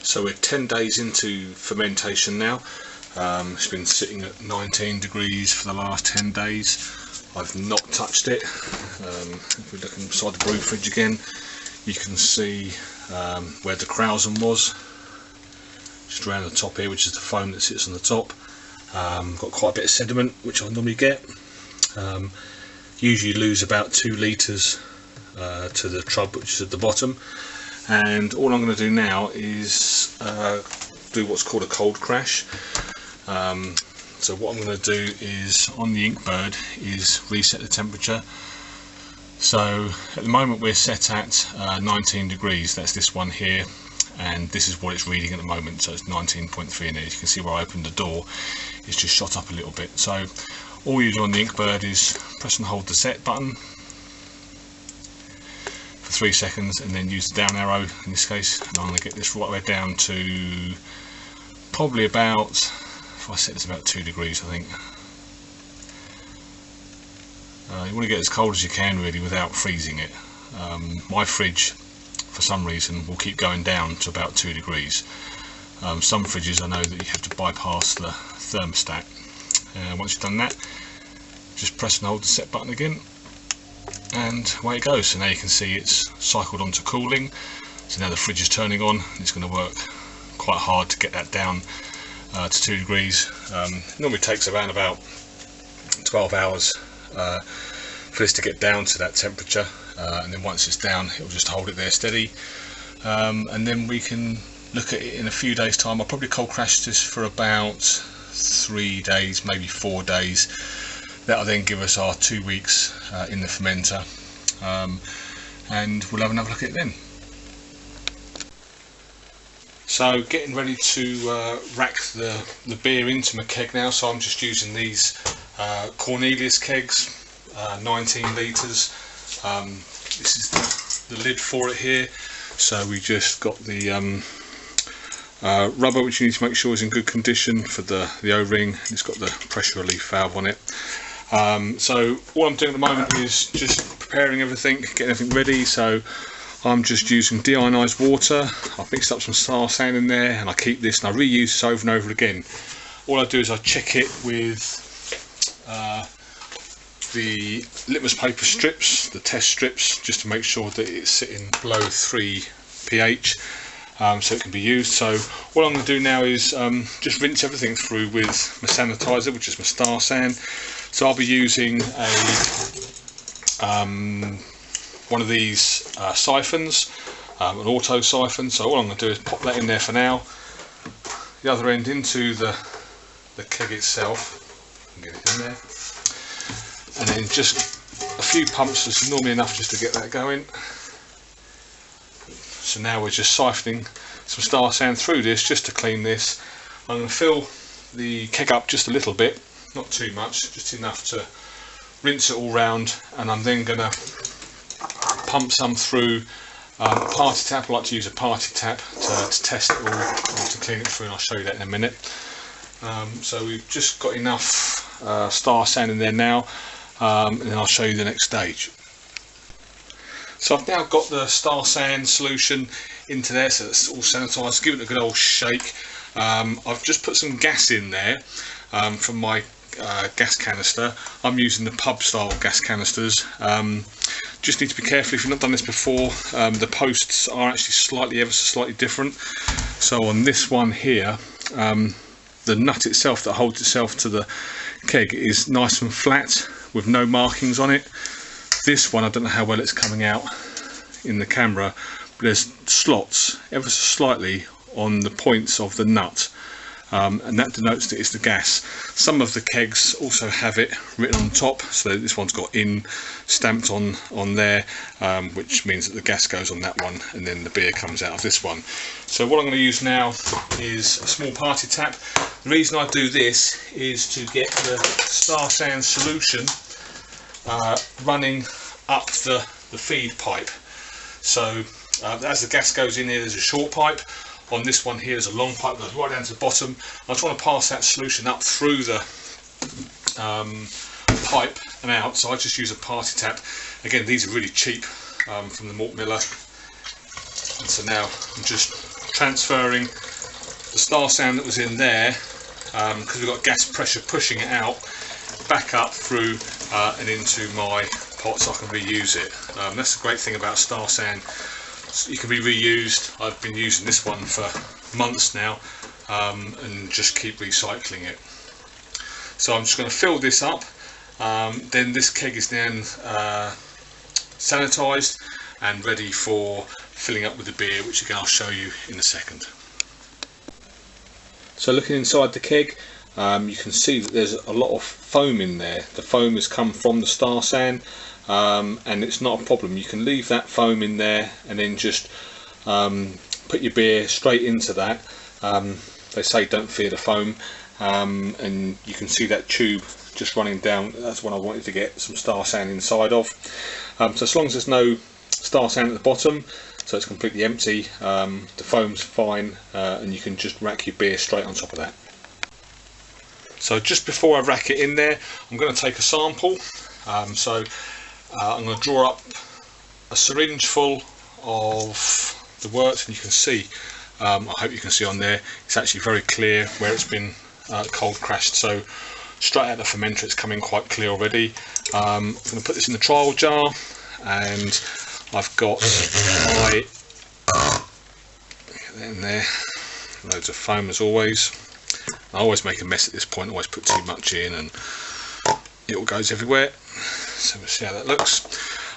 So we're 10 days into fermentation now. It's been sitting at 19 degrees for the last 10 days. I've not touched it. If we look inside the brew fridge again, you can see where the krausen was, just around the top here, which is the foam that sits on the top. Got quite a bit of sediment, which I normally get. Usually lose about 2 litres to the trub, which is at the bottom. And all I'm going to do now is do what's called a cold crash. So what I'm going to do is, on the Inkbird, is reset the temperature. So at the moment we're set at 19 degrees, that's this one here, and this is what it's reading at the moment, so it's 19.3 in there. You can see where I opened the door, it's just shot up a little bit. So all you do on the Inkbird is press and hold the set button for 3 seconds, and then use the down arrow in this case, and I'm going to get this right the way down to probably about, if I set this about 2 degrees I think. You want to get as cold as you can really without freezing it. My fridge for some reason will keep going down to about 2 degrees. Some fridges I know that you have to bypass the thermostat. Once you've done that, just press and hold the set button again, and away it goes. So now you can see it's cycled onto cooling, so now the fridge is turning on, and it's going to work quite hard to get that down to 2 degrees. Normally takes around about 12 hours for this to get down to that temperature, and then once it's down it will just hold it there steady, and then we can look at it in a few days time. I'll probably cold crash this for about 3 days, maybe 4 days. That'll then give us our 2 weeks in the fermenter, and we'll have another look at it then. So getting ready to rack the beer into my keg now, so I'm just using these Cornelius kegs, 19 litres. This is the lid for it here, so we just got the rubber, which you need to make sure is in good condition for the O-ring. It's got the pressure relief valve on it. So all I'm doing at the moment is just preparing everything, getting everything ready. So I'm just using deionised water. I've mixed up some star sand in there, and I keep this and I reuse this over and over again. All I do is I check it with the litmus paper strips, the test strips, just to make sure that it's sitting below 3 pH, so it can be used. So what I'm going to do now is just rinse everything through with my sanitizer, which is my star sand. So I'll be using one of these siphons, an auto siphon. So all I'm going to do is pop that in there for now, the other end into the keg itself, and get it in there, and then just a few pumps is normally enough just to get that going. So now we're just siphoning some star sand through this just to clean this. I'm going to fill the keg up just a little bit, not too much, just enough to rinse it all round, and I'm then going to pump some through a party tap. I like to use a party tap to test it all, to clean it through, and I'll show you that in a minute. So we've just got enough star sand in there now, and then I'll show you the next stage. So I've now got the star sand solution into there, so it's all sanitised. Give it a good old shake. I've just put some gas in there from my gas canister. I'm using the pub style gas canisters. Just need to be careful if you've not done this before. The posts are actually ever so slightly different. So on this one here, the nut itself that holds itself to the keg is nice and flat with no markings on it. This one, I don't know how well it's coming out in the camera, but there's slots ever so slightly on the points of the nut, and that denotes that it's the gas. Some of the kegs also have it written on top, so this one's got in stamped on there, which means that the gas goes on that one, and then the beer comes out of this one. So what I'm going to use now is a small party tap. The reason I do this is to get the star sand solution running up the feed pipe. So as the gas goes in here, there's a short pipe. On this one here, there's a long pipe that goes right down to the bottom. I just want to pass that solution up through the pipe and out, so I just use a party tap. Again, these are really cheap from the malt miller. And so now I'm just transferring the star sand that was in there, because we've got gas pressure pushing it out, back up through and into my pot so I can reuse it. That's the great thing about star sand. It can be reused. I've been using this one for months now, and just keep recycling it. So I'm just going to fill this up. Then this keg is then sanitized and ready for filling up with the beer, which again I'll show you in a second. So looking inside the keg, you can see that there's a lot of foam in there. The foam has come from the star sand, and it's not a problem. You can leave that foam in there and then just put your beer straight into that. They say don't fear the foam, and you can see that tube just running down. That's what I wanted to get some star sand inside of. So as long as there's no star sand at the bottom, so it's completely empty, the foam's fine, and you can just rack your beer straight on top of that. So just before I rack it in there, I'm going to take a sample. I'm going to draw up a syringe full of the wort, and you can see, I hope you can see on there, it's actually very clear where it's been cold crashed. So straight out of the fermenter it's coming quite clear already. I'm going to put this in the trial jar, and I've got my, get that in there, loads of foam as always. I always make a mess at this point, always put too much in and it all goes everywhere. So we'll see how that looks.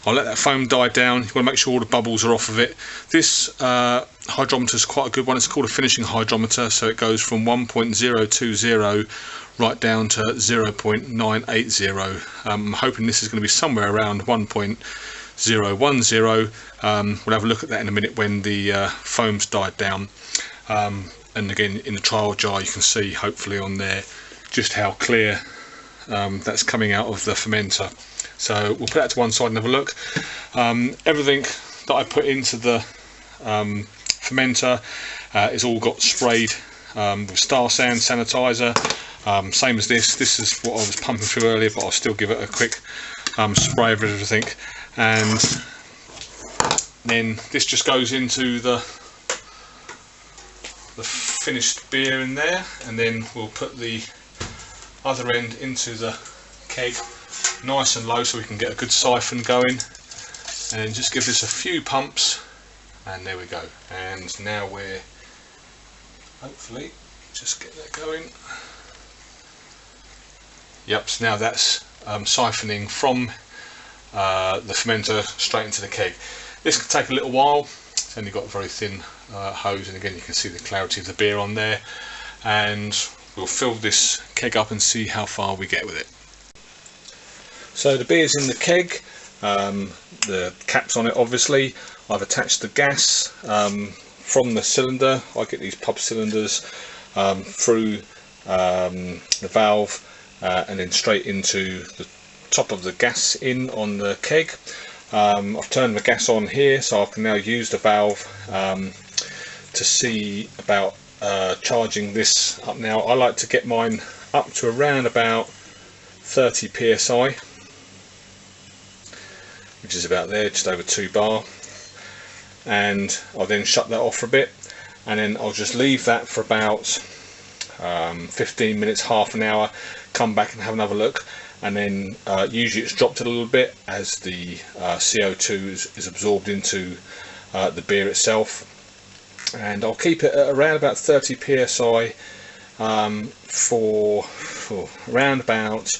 I'll let that foam die down. You want to make sure all the bubbles are off of it. This hydrometer is quite a good one. It's called a finishing hydrometer, so it goes from 1.020 right down to 0.980. I'm hoping this is going to be somewhere around 1.010. We'll have a look at that in a minute when the foam's died down. And again, in the trial jar you can see hopefully on there just how clear that's coming out of the fermenter. So we'll put that to one side and have a look. Everything that I put into the fermenter is all got sprayed with star sand sanitizer, same as this. This is what I was pumping through earlier, but I'll still give it a quick spray of everything. And then this just goes into the finished beer in there, and then we'll put the other end into the keg nice and low so we can get a good siphon going, and then just give this a few pumps, and there we go. And now we're hopefully just get that going. Yep, so now that's siphoning from the fermenter straight into the keg. This could take a little while. It's only got a very thin hose, and again you can see the clarity of the beer on there, and we'll fill this keg up and see how far we get with it. So the beer's in the keg, the cap's on it obviously. I've attached the gas from the cylinder. I get these pub cylinders through the valve and then straight into the top of the gas in on the keg. I've turned the gas on here, so I can now use the valve to see about charging this up. Now I like to get mine up to around about 30 psi, which is about there, just over 2 bar, and I'll then shut that off for a bit, and then I'll just leave that for about 15 minutes, half an hour, come back and have another look. And then usually it's dropped a little bit as the CO2 is absorbed into the beer itself, and I'll keep it at around about 30 psi for around about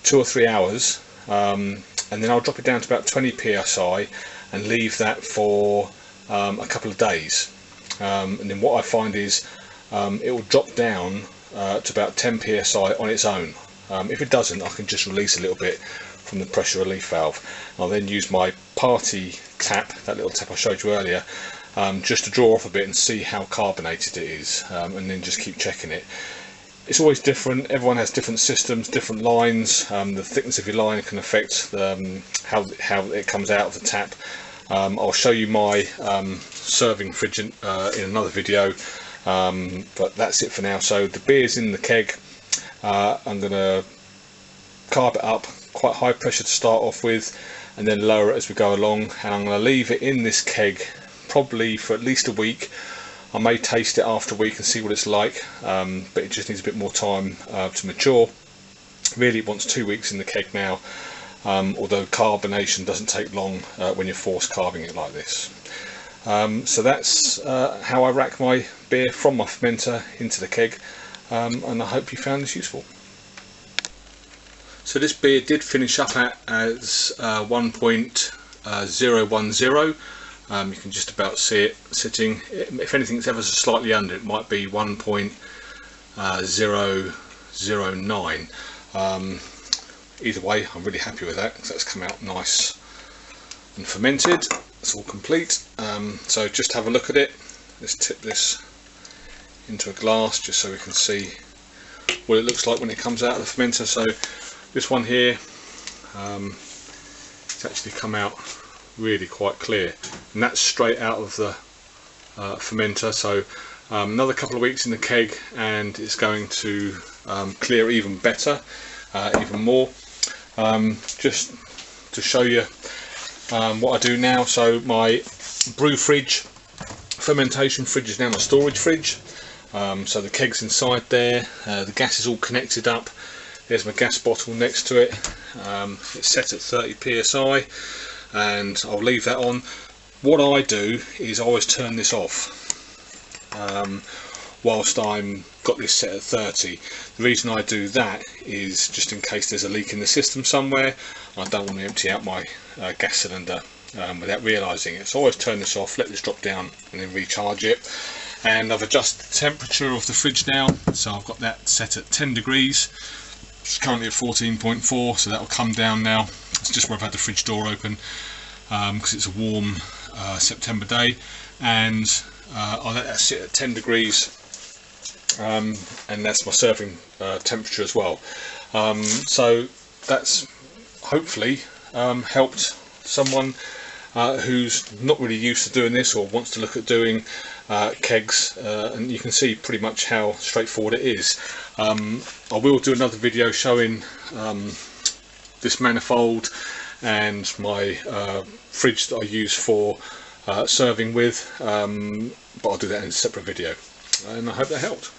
2 or 3 hours, and then I'll drop it down to about 20 psi and leave that for a couple of days, and then what I find is it will drop down to about 10 psi on its own. If it doesn't, I can just release a little bit from the pressure relief valve. I'll then use my party tap, that little tap I showed you earlier, just to draw off a bit and see how carbonated it is, and then just keep checking it. It's always different. Everyone has different systems, different lines. The thickness of your line can affect how it comes out of the tap. I'll show you my serving fridge in another video, but that's it for now. So the beer's in the keg. I'm going to carb it up quite high pressure to start off with, and then lower it as we go along, and I'm going to leave it in this keg probably for at least a week. I may taste it after a week and see what it's like, but it just needs a bit more time to mature. Really, it wants 2 weeks in the keg now, although carbonation doesn't take long when you're force carving it like this. So that's how I rack my beer from my fermenter into the keg, and I hope you found this useful. So this beer did finish up as 1.010. You can just about see it sitting. If anything, it's ever so slightly under. It might be 1.009. Either way, I'm really happy with that, because that's come out nice and fermented. It's all complete. So just have a look at it. Let's tip this into a glass just so we can see what it looks like when it comes out of the fermenter. So this one here, it's actually come out really quite clear, and that's straight out of the fermenter. So another couple of weeks in the keg and it's going to clear even better, even more. Just to show you what I do now, so my brew fridge, fermentation fridge, is now my storage fridge. So the keg's inside there, the gas is all connected up. There's my gas bottle next to it. It's set at 30 psi, and I'll leave that on. What I do is I always turn this off whilst I'm got this set at 30. The reason I do that is just in case there's a leak in the system somewhere. I don't want to empty out my gas cylinder without realising it. So I always turn this off, let this drop down and then recharge it. And I've adjusted the temperature of the fridge now, so I've got that set at 10 degrees. It's currently at 14.4, so that will come down now. It's just where I've had the fridge door open because it's a warm September day, and I'll let that sit at 10 degrees, and that's my serving temperature as well. So that's hopefully helped someone who's not really used to doing this or wants to look at doing kegs, and you can see pretty much how straightforward it is. I will do another video showing this manifold and my fridge that I use for serving with, but I'll do that in a separate video, and I hope that helped.